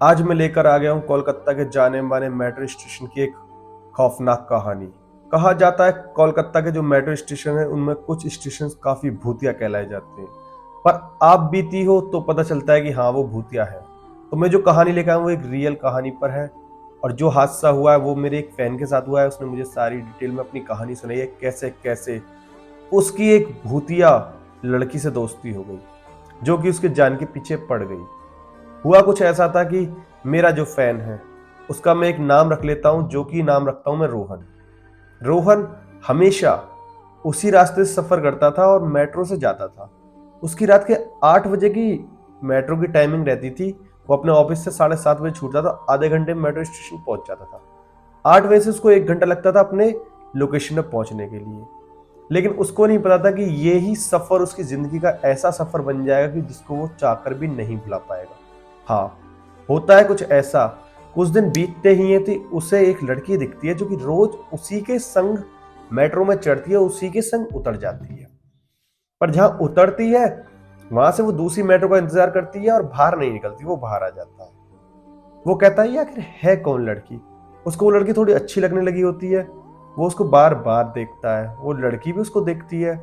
आज मैं लेकर आ गया हूँ कोलकाता के जाने माने मेट्रो स्टेशन की एक खौफनाक कहानी। कहा जाता है कोलकाता के जो मेट्रो स्टेशन है उनमें कुछ स्टेशन काफी भूतिया कहलाए जाते हैं, पर आप बीती हो तो पता चलता है कि हाँ वो भूतिया है। तो मैं जो कहानी लेकर आया हूँ वो एक रियल कहानी पर है, और जो हादसा हुआ है वो मेरे एक फैन के साथ हुआ है। उसने मुझे सारी डिटेल में अपनी कहानी सुनाई है, कैसे कैसे उसकी एक भूतिया लड़की से दोस्ती हो गई जो कि उसके जान के पीछे पड़ गई। हुआ कुछ ऐसा था कि मेरा जो फैन है उसका मैं एक नाम रख लेता हूं, जो कि नाम रखता हूं मैं रोहन। रोहन हमेशा उसी रास्ते से सफर करता था और मेट्रो से जाता था। उसकी रात के 8 बजे की मेट्रो की टाइमिंग रहती थी। वो अपने ऑफिस से 7:30 बजे छूटता था, आधे घंटे में मेट्रो स्टेशन पहुंच जाता था। 8 बजे से उसको 1 घंटा लगता था अपने लोकेशन पर पहुंचने के लिए। लेकिन उसको नहीं पता था कि ये ही सफर उसकी जिंदगी का ऐसा सफर बन जाएगा कि जिसको वो चाहकर भी नहीं भुला पाएगा। हाँ, होता है कुछ ऐसा। कुछ दिन बीतते ही थी उसे एक लड़की दिखती है जो कि रोज उसी के संग मेट्रो में चढ़ती है, उसी के संग उतर जाती है। पर जहां उतरती है वहां से वो दूसरी मेट्रो का इंतजार करती है और बाहर नहीं निकलती, वो बाहर आ जाता है। वो कहता है ये आखिर है कौन लड़की। उसको वो लड़की थोड़ी अच्छी लगने लगी होती है। वो उसको बार बार देखता है, वो लड़की भी उसको देखती है।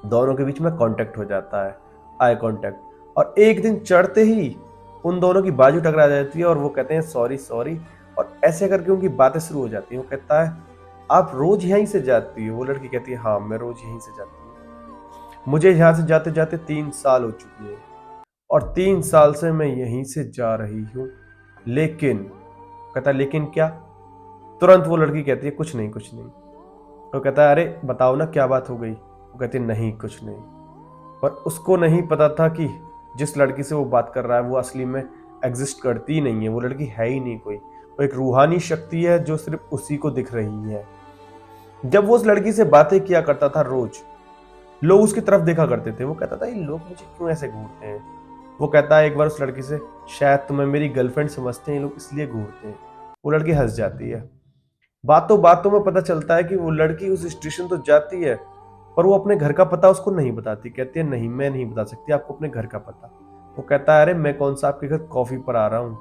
दोनों के बीच में कांटेक्ट हो जाता है, आई कांटेक्ट। और एक दिन चढ़ते ही उन दोनों की बाजू टकरा जाती है और वो कहते हैं सॉरी सॉरी, और ऐसे करके उनकी बातें शुरू हो जाती हैं। वो कहता है आप रोज यहीं से जाती हो। वो लड़की कहती है हाँ मैं रोज यहीं से जाती हूँ, मुझे यहाँ से जाते जाते 3 साल हो चुकी है और 3 साल से मैं यहीं से जा रही हूँ। लेकिन कहता है लेकिन क्या। तुरंत वो लड़की कहती है कुछ नहीं कुछ नहीं। वो कहता है अरे बताओ ना क्या बात हो गई। वो कहती है नहीं कुछ नहीं। पर उसको नहीं पता था कि जिस लड़की से वो बात कर रहा है वो असली में एग्जिस्ट करती ही नहीं है। वो लड़की है ही नहीं कोई, वो एक रूहानी शक्ति है जो सिर्फ उसी को दिख रही है। जब वो उस लड़की से बातें किया करता था रोज, लोग उसकी तरफ देखा करते थे। वो कहता था ये लोग मुझे क्यों ऐसे घूरते हैं। वो कहता है एक बार उस लड़की से शायद तुम्हें मेरी गर्लफ्रेंड समझते हैं ये लोग इसलिए घूरते हैं। वो लड़की हंस जाती है। बातों बातों में पता चलता है कि वो लड़की उस स्टेशन तो जाती है पर वो अपने घर का पता उसको नहीं बताती। कहती है नहीं मैं नहीं बता सकती आपको अपने घर का पता। वो कहता है अरे मैं कौन सा आपके घर कॉफी पर आ रहा हूं।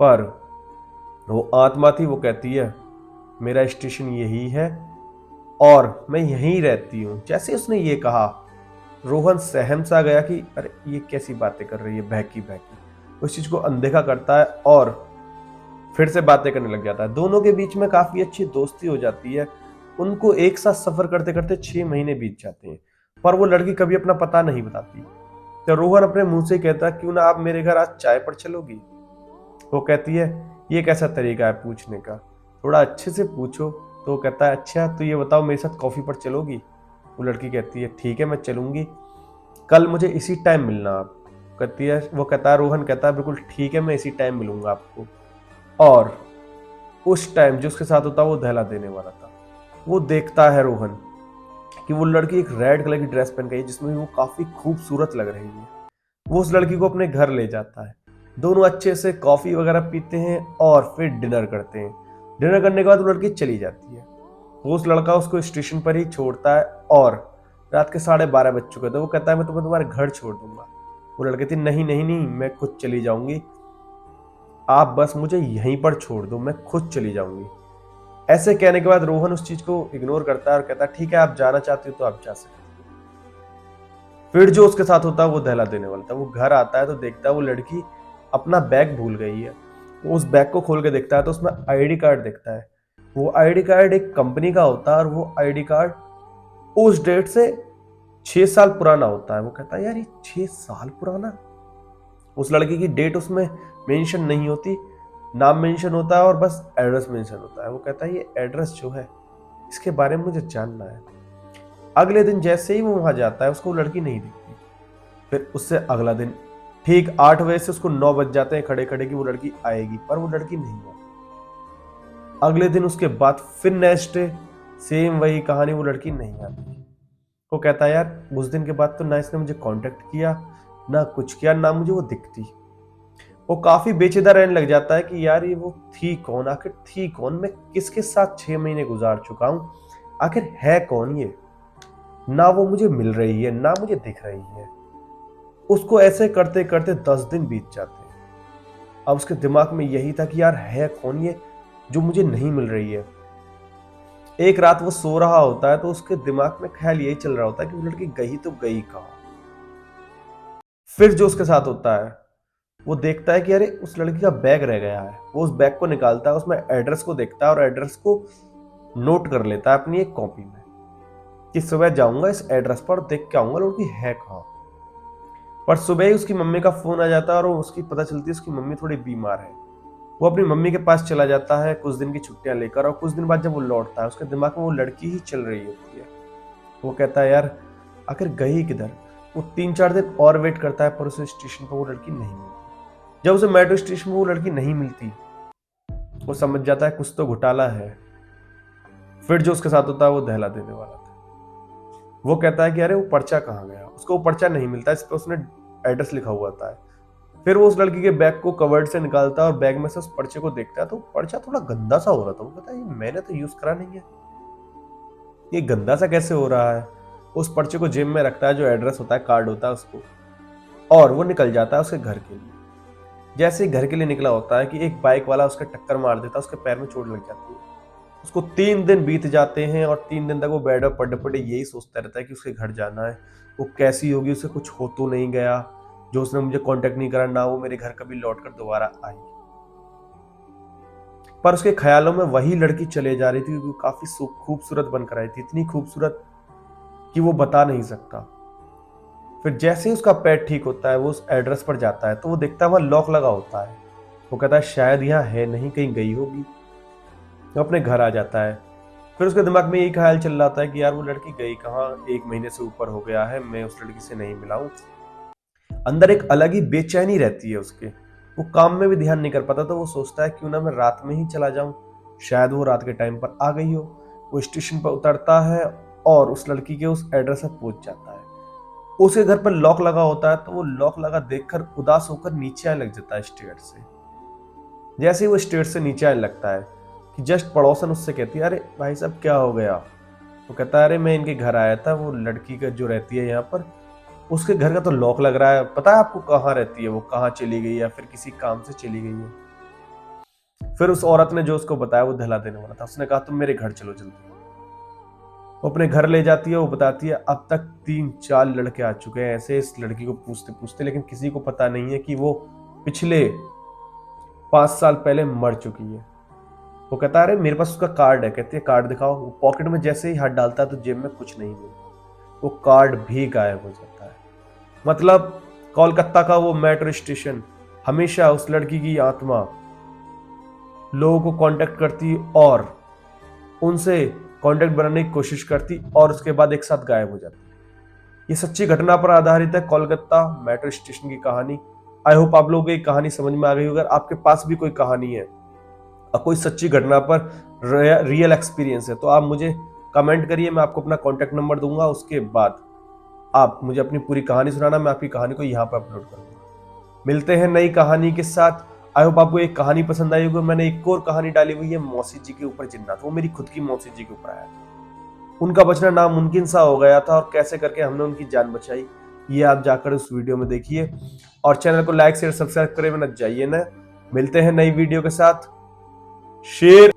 पर वो आत्मा थी, वो कहती है मेरा स्टेशन यही है और मैं यहीं रहती हूँ। जैसे उसने ये कहा रोहन सहम सा गया कि अरे ये कैसी बातें कर रही है बहकी बहकी। उस चीज को अनदेखा करता है और फिर से बातें करने लग जाता है। दोनों के बीच में काफी अच्छी दोस्ती हो जाती है। उनको एक साथ सफर करते करते 6 महीने बीत जाते हैं, पर वो लड़की कभी अपना पता नहीं बताती। तो रोहन अपने मुंह से कहता है क्यों ना आप मेरे घर आज चाय पर चलोगी। वो कहती है ये कैसा तरीका है पूछने का, थोड़ा अच्छे से पूछो। तो वो कहता है अच्छा तो ये बताओ मेरे साथ कॉफी पर चलोगी। वो लड़की कहती है ठीक है मैं चलूंगी, कल मुझे इसी टाइम मिलना आप। कहती है वो कहता है रोहन कहता है बिल्कुल ठीक है मैं इसी टाइम मिलूंगा आपको। और उस टाइम जो उसके साथ होता वो दहला देने वाला था। वो देखता है रोहन कि वो लड़की एक रेड कलर की ड्रेस पहन गई है जिसमें वो काफी खूबसूरत लग रही है। वो उस लड़की को अपने घर ले जाता है। दोनों अच्छे से कॉफी वगैरह पीते हैं और फिर डिनर करते हैं। डिनर करने के बाद वो लड़की चली जाती है। वो उस लड़का उसको स्टेशन पर ही छोड़ता है और रात के 12:30 बज चुके थे। वो कहता है मैं तुम्हें तुम्हारे घर छोड़ दूंगा। वो लड़की थी नहीं नहीं नहीं मैं खुद चली जाऊंगी, आप बस मुझे यहीं पर छोड़ दो मैं खुद चली जाऊंगी। ऐसे कहने के बाद रोहन उस चीज को इग्नोर करता है और कहता है ठीक है आप जाना चाहती हो तो आप जा सकते हो। फिर जो उसके साथ होता है वो दहला देने वाला था। वो घर आता है तो देखता है वो लड़की अपना बैग भूल गई है। वो उस बैग को खोल के देखता है तो उसमें आईडी कार्ड दिखता है। वो आईडी कार्ड एक कंपनी का होता है और वो आईडी कार्ड उस डेट से 6 साल पुराना होता है। वो कहता है यार ये 6 साल पुराना। उस लड़की की डेट उसमें मेंशन नहीं होती, नाम मेंशन होता है और बस एड्रेस मेंशन होता है। वो कहता है ये एड्रेस जो है इसके बारे में मुझे जानना है। अगले दिन जैसे ही वो वहां जाता है उसको वो लड़की नहीं दिखती। फिर उससे अगला दिन ठीक 8 बजे से उसको 9 बज जाते हैं खड़े खड़े कि वो लड़की आएगी, पर वो लड़की नहीं आती। अगले दिन उसके बाद फिर नेक्स्ट डे सेम वही कहानी, वो लड़की नहीं आती। वो कहता है यार उस दिन के बाद तो ना इसने मुझे कांटेक्ट किया ना कुछ किया, ना मुझे वो दिखती। वो काफी बेचैन रहने लग जाता है कि यार ये वो थी कौन, आखिर थी कौन, मैं किसके साथ 6 महीने गुजार चुका हूं, आखिर है कौन ये। ना वो मुझे मिल रही है ना मुझे दिख रही है। उसको ऐसे करते करते 10 दिन बीत जाते हैं। अब उसके दिमाग में यही था कि यार है कौन ये जो मुझे नहीं मिल रही है। एक रात वो सो रहा होता है तो उसके दिमाग में ख्याल यही चल रहा होता है कि वो लड़की गई तो गई कहाँ। फिर जो उसके साथ होता है, वो देखता है कि अरे उस लड़की का बैग रह गया है। वो उस बैग को निकालता है, उसमें एड्रेस को देखता है और एड्रेस को नोट कर लेता है अपनी एक कॉपी में कि सुबह जाऊंगा इस एड्रेस पर और देख के आऊंगा लड़की है कहाँ। पर सुबह ही उसकी मम्मी का फोन आ जाता है और उसकी पता चलती है उसकी मम्मी थोड़ी बीमार है। वो अपनी मम्मी के पास चला जाता है कुछ दिन की छुट्टियां लेकर, और कुछ दिन बाद जब वो लौटता है उसके दिमाग में वो लड़की ही चल रही होती है। वो कहता है यार आखिर गई किधर। वो 3-4 दिन और वेट करता है पर उसे स्टेशन पर वो लड़की नहीं मिलती। जब उसे मेट्रो स्टेशन में वो लड़की नहीं मिलती, वो समझ जाता है कुछ तो घोटाला है। फिर जो उसके साथ होता है वो दहला देने वाला था। वो कहता है कि अरे वो पर्चा कहाँ गया। उसको वो पर्चा नहीं मिलता, इस पर उसने एड्रेस लिखा हुआ था। फिर वो उस लड़की के बैग को कवर्ड से निकालता है और बैग में से उस पर्चे को देखता है तो पर्चा थोड़ा गंदा सा हो रहा था। वो कहता है ये मैंने तो यूज करा नहीं है, ये गंदा सा कैसे हो रहा है। उस पर्चे को जेब में रखता है, जो एड्रेस होता है कार्ड होता है उसको, और वो निकल जाता है उसके घर के लिए। जैसे ही घर के लिए निकला होता है कि एक बाइक वाला उसके टक्कर मार देता है, उसके पैर में चोट लग जाती है। उसको 3 दिन बीत जाते हैं और 3 दिन तक वो बेड पर पड़े पड़े यही सोचता रहता है कि उसके घर जाना है, वो कैसी होगी, उसे कुछ हो तो नहीं गया, जो उसने मुझे कांटेक्ट नहीं करा ना वो मेरे घर कभी लौट कर दोबारा आई। पर उसके ख्यालों में वही लड़की चले जा रही थी, वो काफी खूबसूरत बनकर आई थी, इतनी खूबसूरत कि वो बता नहीं सकता। फिर जैसे ही उसका पैर ठीक होता है वो उस एड्रेस पर जाता है तो वो देखता है वहां लॉक लगा होता है। वो कहता है शायद यहाँ है नहीं, कहीं गई होगी। वो अपने घर आ जाता है। फिर उसके दिमाग में यही ख्याल चल रहा था कि यार वो लड़की गई कहाँ, 1 महीने से ऊपर हो गया है, मैं उस लड़की से नहीं मिला हूं। अंदर एक अलग ही बेचैनी रहती है उसके। वो काम में भी ध्यान नहीं कर पाता तो वो सोचता है क्यों ना मैं रात में ही चला जाऊं, शायद वो रात के टाइम पर आ गई हो। वो स्टेशन पर उतरता है और उस लड़की के उस एड्रेस पर पहुंच जाता है। उसके घर पर लॉक लगा होता है तो वो लॉक लगा देखकर उदास होकर नीचे आने लग जाता है स्टेयर से। जैसे ही वो स्टेयर से नीचे आने लगता है कि जस्ट पड़ोसन उससे कहती है अरे भाई साहब क्या हो गया। वो कहता है अरे मैं इनके घर आया था, वो लड़की का जो रहती है यहाँ पर उसके घर का तो लॉक लग रहा है, पता है आपको कहाँ रहती है, वो कहाँ चली गई या फिर किसी काम से चली गई है। फिर उस औरत ने जो उसको बताया वो दहला देने वाला था। उसने कहा तुम मेरे घर चलो जल्दी। वो अपने घर ले जाती है। वो बताती है अब तक 3-4 लड़के आ चुके हैं ऐसे इस लड़की को पूछते पूछते, लेकिन किसी को पता नहीं है कि वो पिछले 5 साल पहले मर चुकी है। वो कहता है अरे मेरे पास उसका कार्ड है। कहती है कार्ड दिखाओ। वो पॉकेट में जैसे ही हाथ डालता है तो जेब में कुछ नहीं मिलता, वो कार्ड भी गायब हो जाता है। मतलब कोलकाता का वो मेट्रो स्टेशन हमेशा उस लड़की की आत्मा लोगों को कांटेक्ट करती और उनसे कांटेक्ट बनाने की कोशिश करती और उसके बाद एक साथ गायब हो जाती। ये सच्ची घटना पर आधारित है कोलकाता मेट्रो स्टेशन की कहानी। आई होप आप लोगों को ये कहानी समझ में आ गई। अगर आपके पास भी कोई कहानी है और कोई सच्ची घटना पर रियल एक्सपीरियंस है तो आप मुझे कमेंट करिए, मैं आपको अपना कॉन्टेक्ट नंबर दूंगा। उसके बाद आप मुझे अपनी पूरी कहानी सुनाना, मैं आपकी कहानी को यहाँ पर अपलोड करूंगा। मिलते हैं नई कहानी के साथ। आई होप आपको एक कहानी पसंद आई होगी। मैंने एक और कहानी डाली हुई है मौसी जी के ऊपर जिन्नात, वो मेरी खुद की मौसी जी के ऊपर आया था। उनका बचना नामुमकिन सा हो गया था और कैसे करके हमने उनकी जान बचाई, ये आप जाकर उस वीडियो में देखिए। और चैनल को लाइक शेयर सब्सक्राइब करे बिना जाइए ना। मिलते हैं नई वीडियो के साथ। शेयर